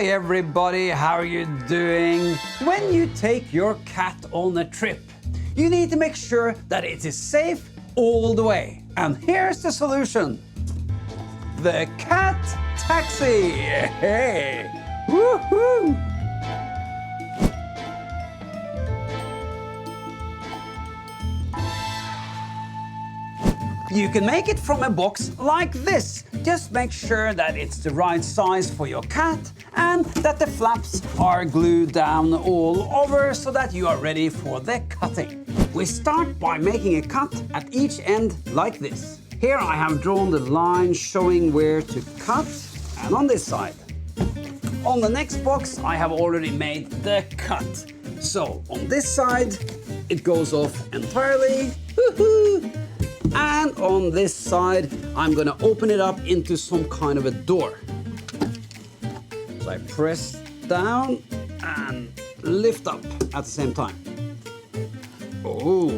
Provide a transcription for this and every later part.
Hi everybody, how are you doing? When you take your cat on a trip, you need to make sure that it is safe all the way. And here's the solution. The cat taxi. Hey! Woohoo! You can make it from a box like this. Just make sure that it's the right size for your cat and that the flaps are glued down all over so that you are ready for the cutting. We start by making a cut at each end like this. Here I have drawn the line showing where to cut, and on this side. On the next box I have already made the cut. So on this side it goes off entirely. Woohoo! And on this side, I'm gonna open it up into some kind of a door. So I press down and lift up at the same time. Oh,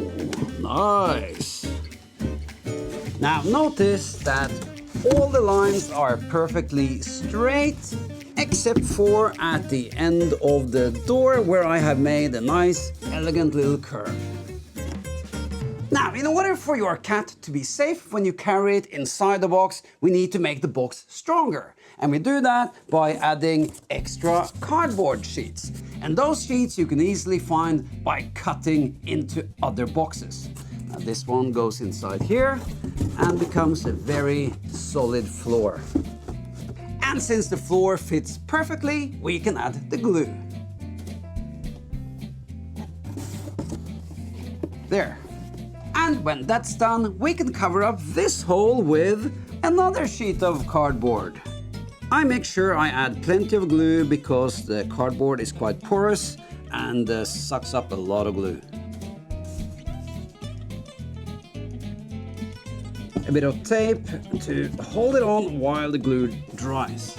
nice. Now notice that all the lines are perfectly straight, except for at the end of the door where I have made a nice, elegant little curve. Now, in order for your cat to be safe when you carry it inside the box, we need to make the box stronger. And we do that by adding extra cardboard sheets. And those sheets you can easily find by cutting into other boxes. Now, this one goes inside here and becomes a very solid floor. And since the floor fits perfectly, we can add the glue. There. And when that's done, we can cover up this hole with another sheet of cardboard. I make sure I add plenty of glue because the cardboard is quite porous and sucks up a lot of glue. A bit of tape to hold it on while the glue dries.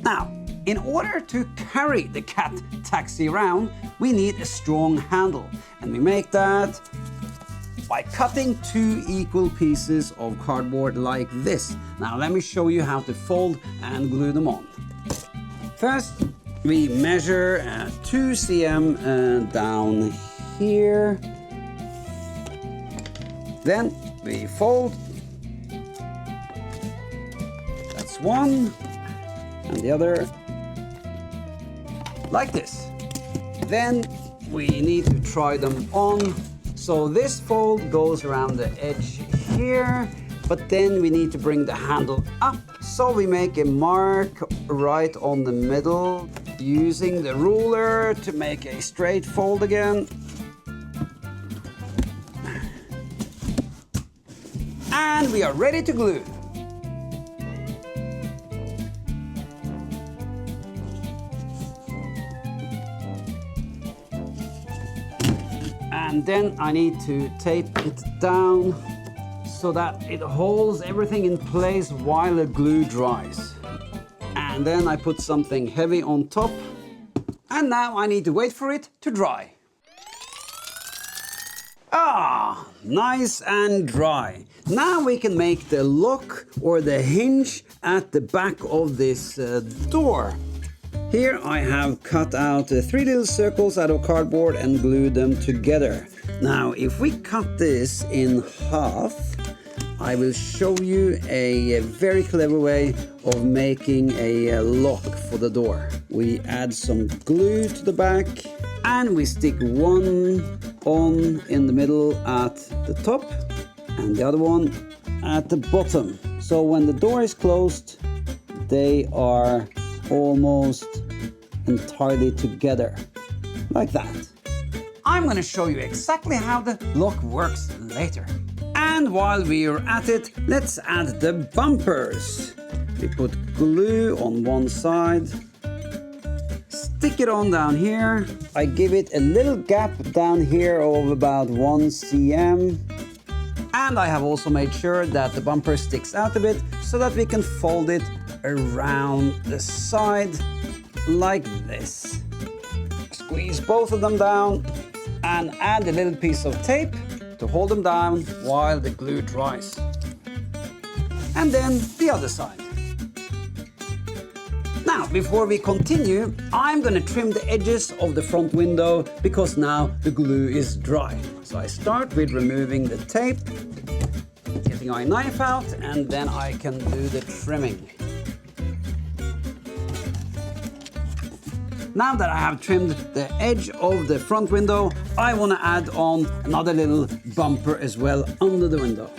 Now, in order to carry the cat taxi around, we need a strong handle, and we make that by cutting 2 equal pieces of cardboard like this. Now let me show you how to fold and glue them on. First, we measure 2 cm down here. Then we fold. That's one, and the other like this. Then we need to try them on. So this fold goes around the edge here, but then we need to bring the handle up. So we make a mark right on the middle, using the ruler to make a straight fold again. And we are ready to glue. And then I need to tape it down so that it holds everything in place while the glue dries. And then I put something heavy on top. And now I need to wait for it to dry. Ah, nice and dry. Now we can make the lock or the hinge at the back of this door. Here I have cut out 3 little circles out of cardboard and glued them together. Now, if we cut this in half, I will show you a very clever way of making a lock for the door. We add some glue to the back and we stick one on in the middle at the top and the other one at the bottom. So when the door is closed, they are almost entirely together, like that. I'm going to show you exactly how the lock works later. And while we are at it, let's add the bumpers. We put glue on one side, stick it on down here. I give it a little gap down here of about 1 cm. And I have also made sure that the bumper sticks out a bit so that we can fold it around the side like this. Squeeze both of them down and add a little piece of tape to hold them down while the glue dries. And then the other side. Now, before we continue, I'm gonna trim the edges of the front window because now the glue is dry. So I start with removing the tape, getting my knife out, and then I can do the trimming. Now that I have trimmed the edge of the front window, I want to add on another little bumper as well under the window.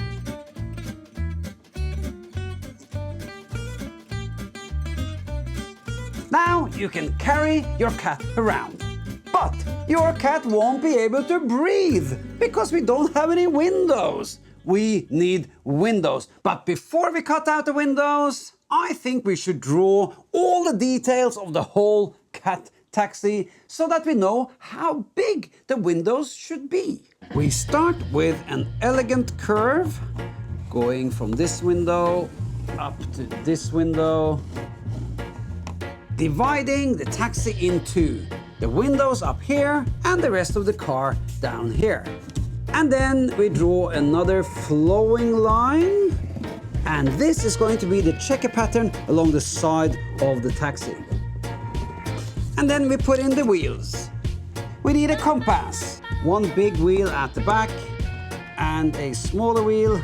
Now you can carry your cat around. But your cat won't be able to breathe because we don't have any windows. We need windows. But before we cut out the windows, I think we should draw all the details of the whole cat taxi so that we know how big the windows should be. We start with an elegant curve going from this window up to this window, dividing the taxi in two. The windows up here and the rest of the car down here. And then we draw another flowing line. And this is going to be the checker pattern along the side of the taxi. And then we put in the wheels. We need a compass. One big wheel at the back and a smaller wheel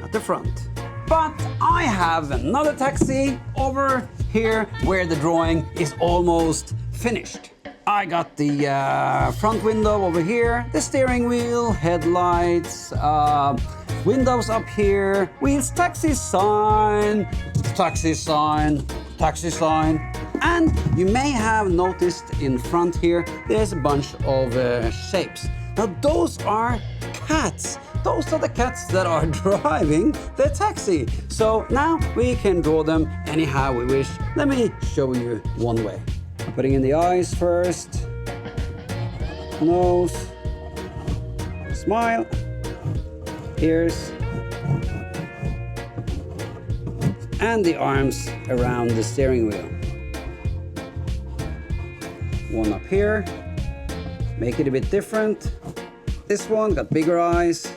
at the front. But I have another taxi over here where the drawing is almost finished. I got the front window over here, the steering wheel, headlights, windows up here, wheels, taxi sign, taxi sign, taxi sign. And you may have noticed in front here, there's a bunch of shapes. Now those are cats. Those are the cats that are driving the taxi. So now we can draw them anyhow we wish. Let me show you one way. I'm putting in the eyes first, nose, smile, ears, and the arms around the steering wheel. One up here, make it a bit different. This one got bigger eyes.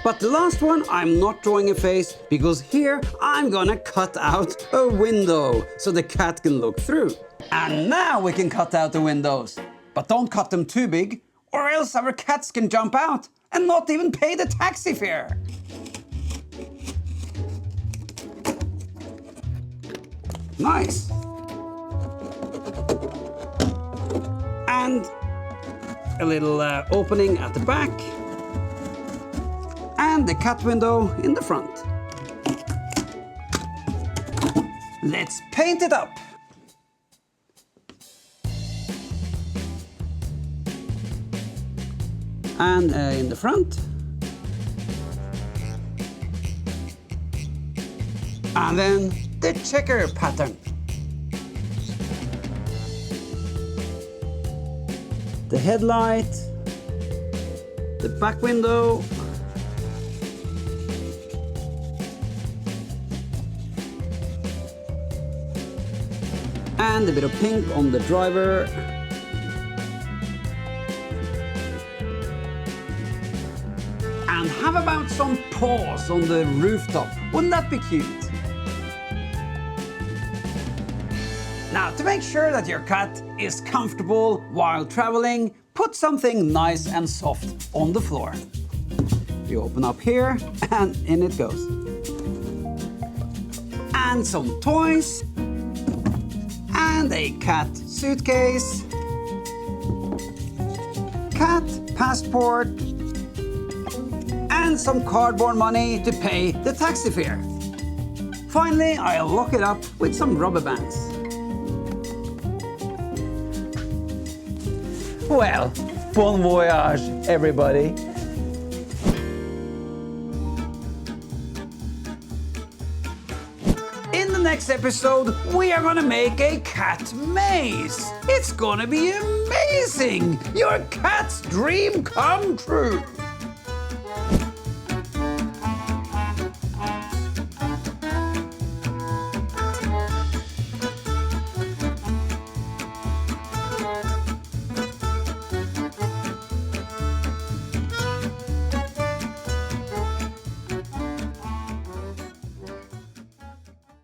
But the last one, I'm not drawing a face because here I'm gonna cut out a window so the cat can look through. And now we can cut out the windows. But don't cut them too big or else our cats can jump out and not even pay the taxi fare. Nice. And a little opening at the back. And the cat window in the front. Let's paint it up. And in the front. And then the checker pattern. The headlight. The back window. And a bit of pink on the driver. And how about some paws on the rooftop? Wouldn't that be cute? Now, to make sure that your cat is comfortable while traveling, put something nice and soft on the floor. You open up here and in it goes. And some toys. And a cat suitcase, cat passport, and some cardboard money to pay the taxi fare. Finally, I'll lock it up with some rubber bands. Well, bon voyage, everybody. Next episode, we are gonna make a cat maze. It's gonna be amazing! Your cat's dream come true!